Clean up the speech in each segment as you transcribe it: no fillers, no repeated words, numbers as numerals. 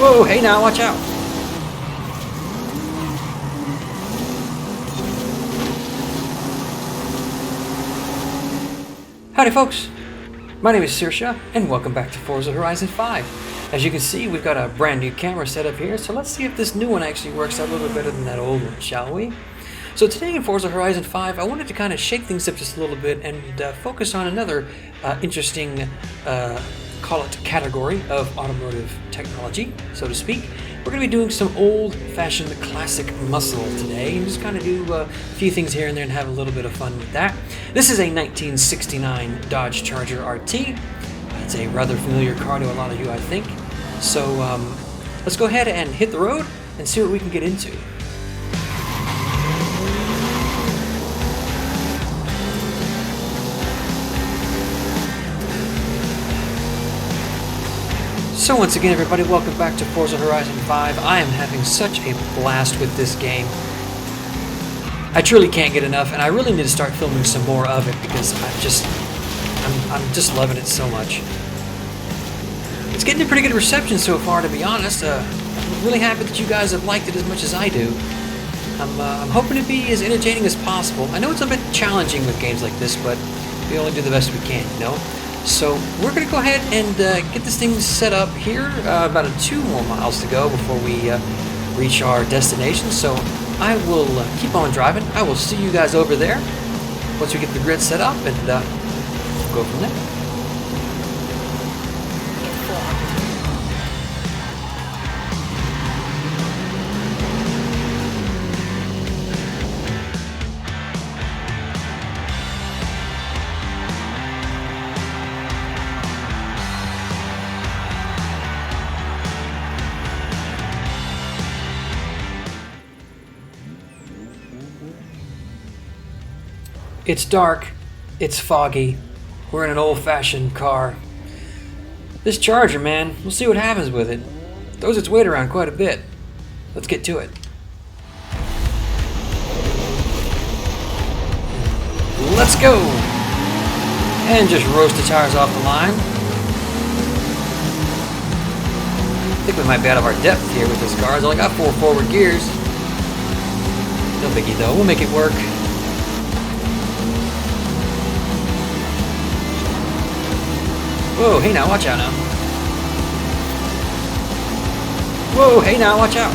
Whoa, hey now, watch out. Howdy folks, my name is Saoirse, and welcome back to Forza Horizon 5. As you can see, we've got a brand new camera set up here, so let's see if this new one actually works out a little bit better than that old one, shall we? So today in Forza Horizon 5, I wanted to kind of shake things up just a little bit and focus on another interesting, call it category of automotive technology, so to speak. We're going to be doing some old-fashioned classic muscle today and just kind of do a few things here and there and have a little bit of fun with that. This is a 1969 Dodge Charger RT. It's a rather familiar car to a lot of you, I think. So let's go ahead and hit the road and see what we can get into. So once again, everybody, welcome back to Forza Horizon 5. I am having such a blast with this game. I truly can't get enough, and I really need to start filming some more of it because I'm just loving it so much. It's getting a pretty good reception so far, to be honest. I'm really happy that you guys have liked it as much as I do. I'm hoping to be as entertaining as possible. I know it's a bit challenging with games like this, but we only do the best we can, you know? So we're going to go ahead and get this thing set up here. About 2 more miles to go before we reach our destination. So I will keep on driving. I will see you guys over there once we get the grid set up, and we'll go from there. It's dark, it's foggy, we're in an old-fashioned car. This Charger, man, we'll see what happens with it. Throws its weight around quite a bit. Let's get to it. Let's go! And just roast the tires off the line. I think we might be out of our depth here with this car. It's only got 4 forward gears. No biggie though, we'll make it work. Whoa, hey now, watch out now. Whoa, hey now, watch out.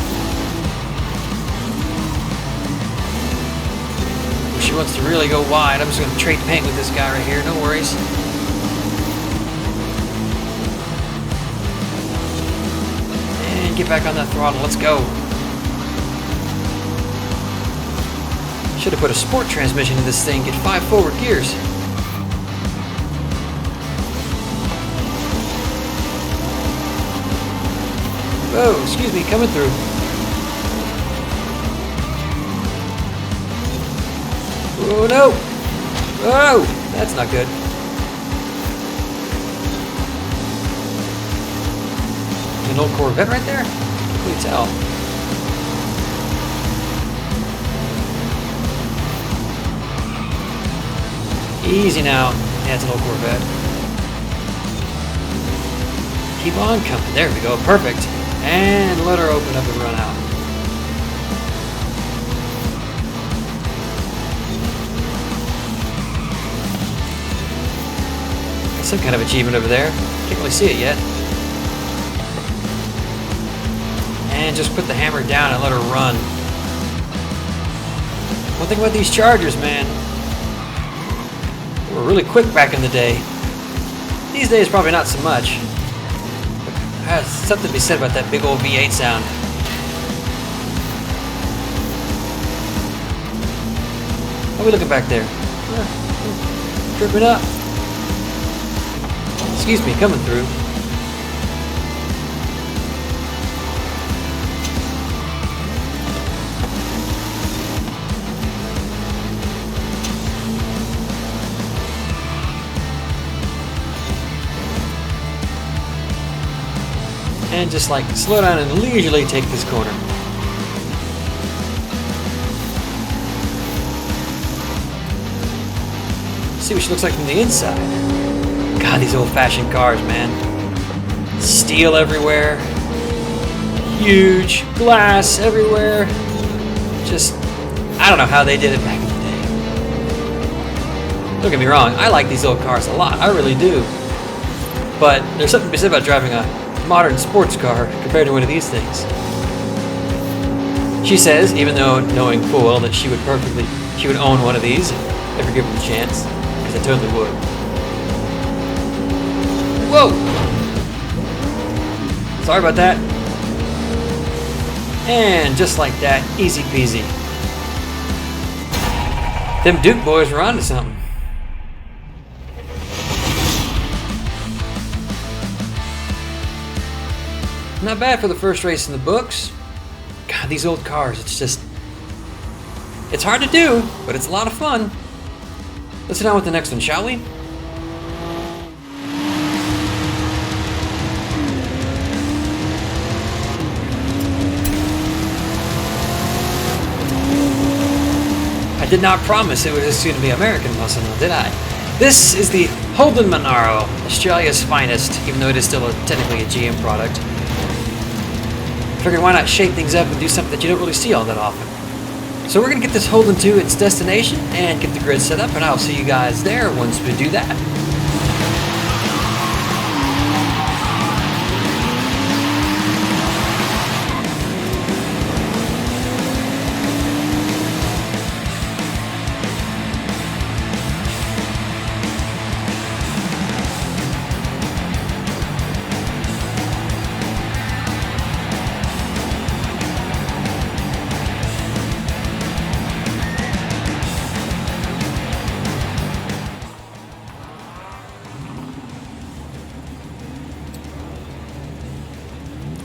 If she wants to really go wide, I'm just going to trade paint with this guy right here, no worries. And get back on that throttle, let's go. Should have put a sport transmission in this thing, get 5 forward gears. Oh, excuse me, coming through. Oh no! Oh, that's not good. An old Corvette right there? Can you tell? Easy now. Yeah, it's an old Corvette. Keep on coming. There we go. Perfect. And let her open up and run out. Got some kind of achievement over there. Can't really see it yet. And just put the hammer down and let her run. One thing about these Chargers, man, they were really quick back in the day. These days, probably not so much. There's something to be said about that big old V8 sound. How are we looking back there? Tripping up. Excuse me, coming through. And just like slow down and leisurely take this corner. See what she looks like from the inside. God, these old-fashioned cars, man. Steel everywhere. huge, glass everywhere. Just, I don't know how they did it back in the day. Don't get me wrong, I like these old cars a lot, I really do. But there's something to be said about driving a modern sports car compared to one of these things. She says, even though knowing full well that she would own one of these if ever given the chance, because I totally would. Whoa! Sorry about that. And just like that, easy peasy. Them Duke boys were onto something. Not bad for the first race in the books. God, these old cars, it's hard to do, but it's a lot of fun. Let's sit down with the next one, shall we? I did not promise it was just going to be American muscle, did I? This is the Holden Monaro, Australia's finest, even though it is still technically a GM product. Figured why not shake things up and do something that you don't really see all that often. So we're going to get this Holden to its destination and get the grid set up, and I'll see you guys there once we do that.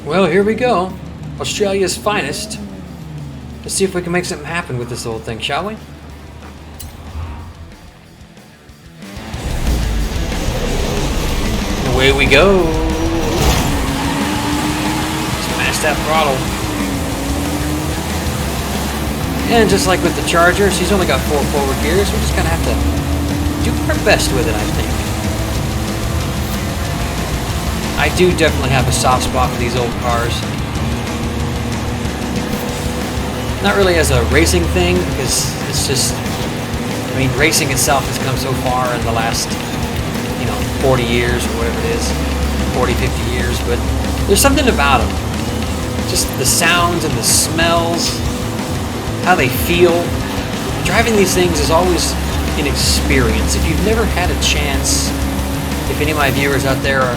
Well, here we go. Australia's finest. Let's see if we can make something happen with this old thing, shall we? Away we go. Smash that throttle. And just like with the Charger, she's only got 4 forward gears. We're just gonna have to do our best with it, I think. I do definitely have a soft spot for these old cars. Not really as a racing thing, because it's just, I mean, racing itself has come so far in the last, 40 years or whatever it is, 40, 50 years, but there's something about them. Just the sounds and the smells, how they feel. Driving these things is always an experience. If you've never had a chance, if any of my viewers out there are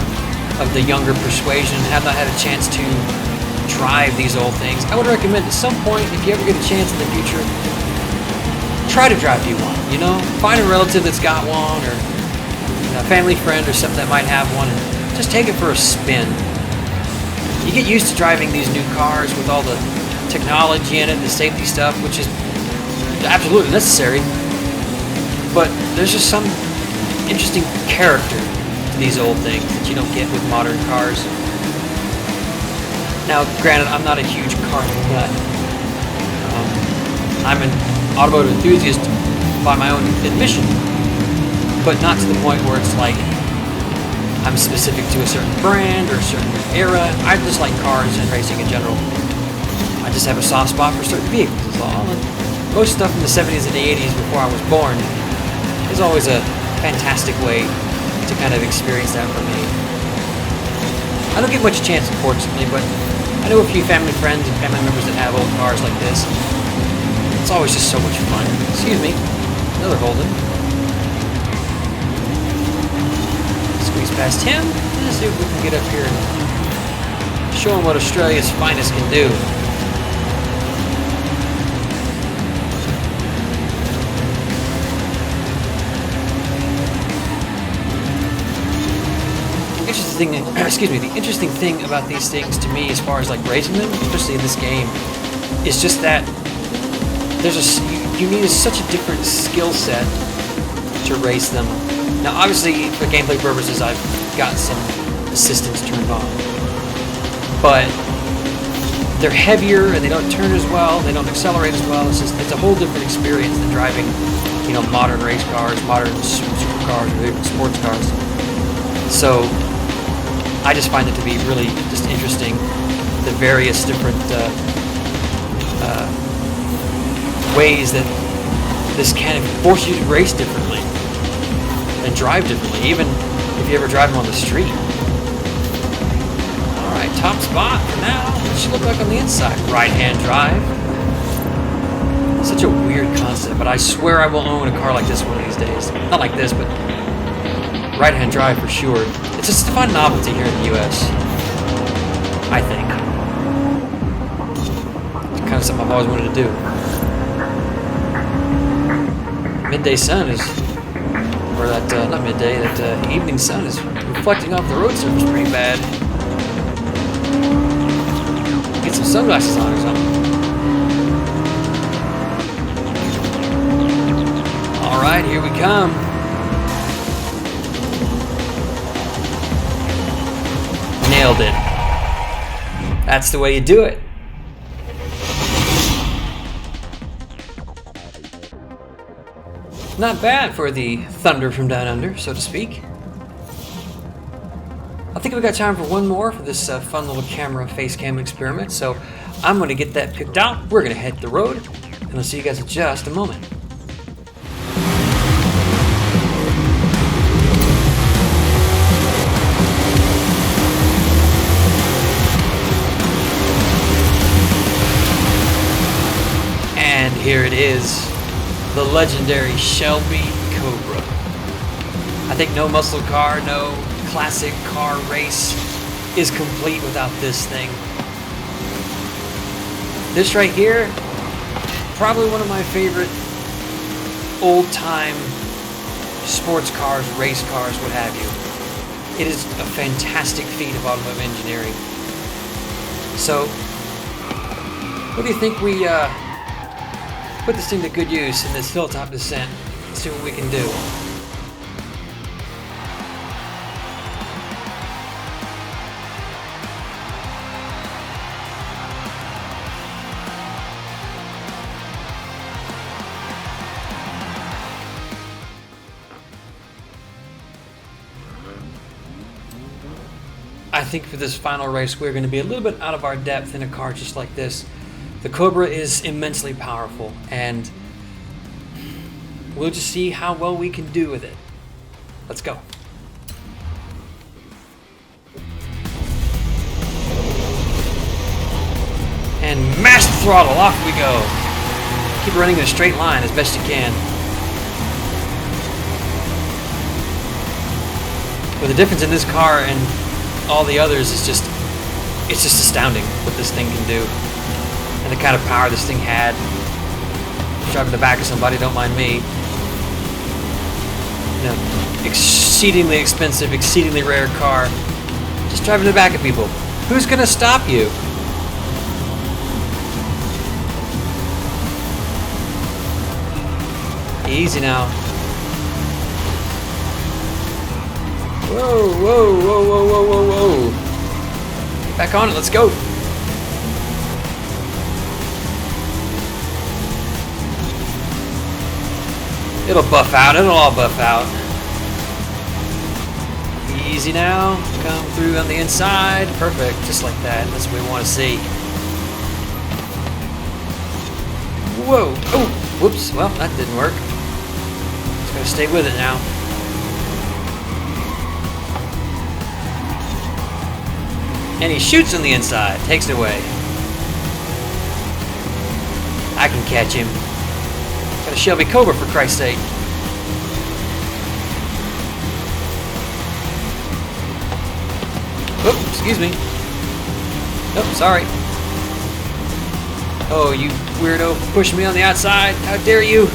of the younger persuasion and have not had a chance to drive these old things, I would recommend at some point, if you ever get a chance in the future, try to drive you one, Find a relative that's got one, or a family friend or something that might have one, and just take it for a spin. You get used to driving these new cars with all the technology in it, the safety stuff, which is absolutely necessary, but there's just some interesting character these old things that you don't get with modern cars. Now, granted, I'm not a huge car nut. I'm an automotive enthusiast by my own admission, but not to the point where it's like I'm specific to a certain brand or a certain era. I just like cars and racing in general. I just have a soft spot for certain vehicles, is all. And most stuff in the 70s and the 80s before I was born is always a fantastic way to kind of experience that for me. I don't get much chance, unfortunately, but I know a few family friends and family members that have old cars like this. It's always just so much fun. Excuse me, another Holden. Squeeze past him. Let's see if we can get up here and show him what Australia's finest can do. The interesting thing about these things to me, as far as like racing them, especially in this game, is just that you need such a different skill set to race them. Now, obviously, for gameplay purposes, I've got some assistance turned on, but they're heavier and they don't turn as well, they don't accelerate as well. It's a whole different experience than driving, modern race cars, modern supercars, or even sports cars. So I just find it to be really just interesting the various different ways that this can force you to race differently and drive differently, even if you ever drive them on the street. Alright, top spot for now. What does she look like on the inside? Right-hand drive. Such a weird concept, but I swear I will own a car like this one of these days. Not like this, but right-hand drive for sure. It's just a fun novelty here in the US, I think. It's kind of something I've always wanted to do. Midday sun is, or that, not midday, that evening sun is reflecting off the road surface pretty bad. Get some sunglasses on or something. Alright, here we come. Nailed it. That's the way you do it. Not bad for the thunder from down under, so to speak. I think we got time for one more for this fun little camera face cam experiment, so I'm going to get that picked out. We're going to hit the road, and I'll see you guys in just a moment. And here it is. The legendary Shelby Cobra. I think no muscle car, no classic car race is complete without this thing. This right here, probably one of my favorite old-time sports cars, race cars, what have you. It is a fantastic feat of automotive engineering. So, what do you think we put this thing to good use in this hilltop descent? Let's see what we can do. I think for this final race we're going to be a little bit out of our depth in a car just like this. The Cobra is immensely powerful, and we'll just see how well we can do with it. Let's go. And mash the throttle, off we go. Keep running in a straight line as best you can. But the difference in this car and all the others is just, it's just astounding what this thing can do. And the kind of power this thing had. Driving the back of somebody, don't mind me. You know, exceedingly expensive, exceedingly rare car. Just driving the back of people. Who's gonna stop you? Easy now. Whoa, whoa, whoa, whoa, whoa, whoa, whoa. Get back on it, let's go. It'll buff out, it'll all buff out. Easy now, come through on the inside. Perfect, just like that, that's what we want to see. Whoa, oh, whoops, well, that didn't work. Just gotta stay with it now. And he shoots on the inside, takes it away. I can catch him. Got a Shelby Cobra, for Christ's sake. Oh, excuse me. Oh, sorry. Oh, you weirdo, pushing me on the outside. How dare you?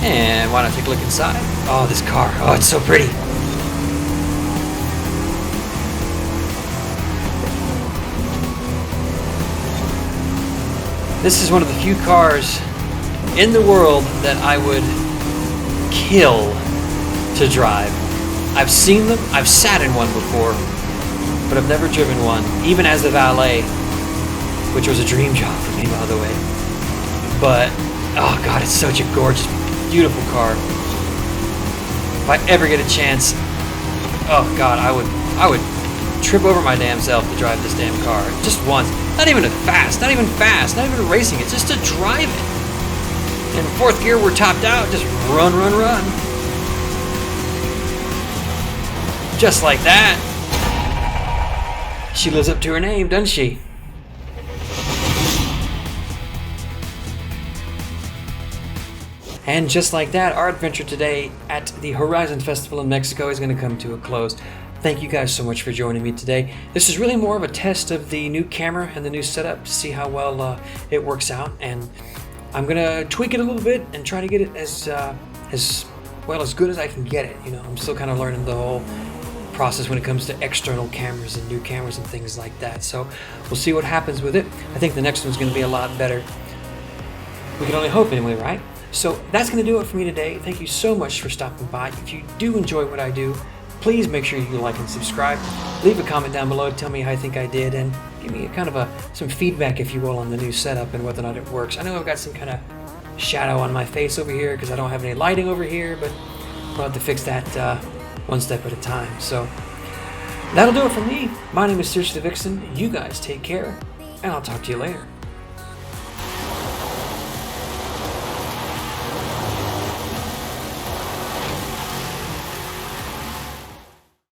And why not take a look inside? Oh, this car. Oh, it's so pretty. This is one of the few cars in the world that I would kill to drive. I've seen them, I've sat in one before, but I've never driven one, even as a valet, which was a dream job for me, by the way. But, oh God, it's such a gorgeous, beautiful car. If I ever get a chance, Oh God, I would trip over my damn self to drive this damn car. Just once. Not even fast, not even racing it, just to drive it. In fourth gear, we're topped out, just run. Just like that. She lives up to her name, doesn't she? And just like that, our adventure today at the Horizon Festival in Mexico is going to come to a close. Thank you guys so much for joining me today. This is really more of a test of the new camera and the new setup to see how well it works out. And I'm going to tweak it a little bit and try to get it as good as I can get it. You know, I'm still kind of learning the whole process when it comes to external cameras and new cameras and things like that. So we'll see what happens with it. I think the next one's going to be a lot better. We can only hope anyway, right? So that's going to do it for me today. Thank you so much for stopping by. If you do enjoy what I do, please make sure you like and subscribe. Leave a comment down below, tell me how you think I did, and give me some feedback, if you will, on the new setup and whether or not it works. I know I've got some kind of shadow on my face over here because I don't have any lighting over here, but we'll have to fix that one step at a time. So that'll do it for me. My name is Saoirse the Vixen. You guys take care, and I'll talk to you later.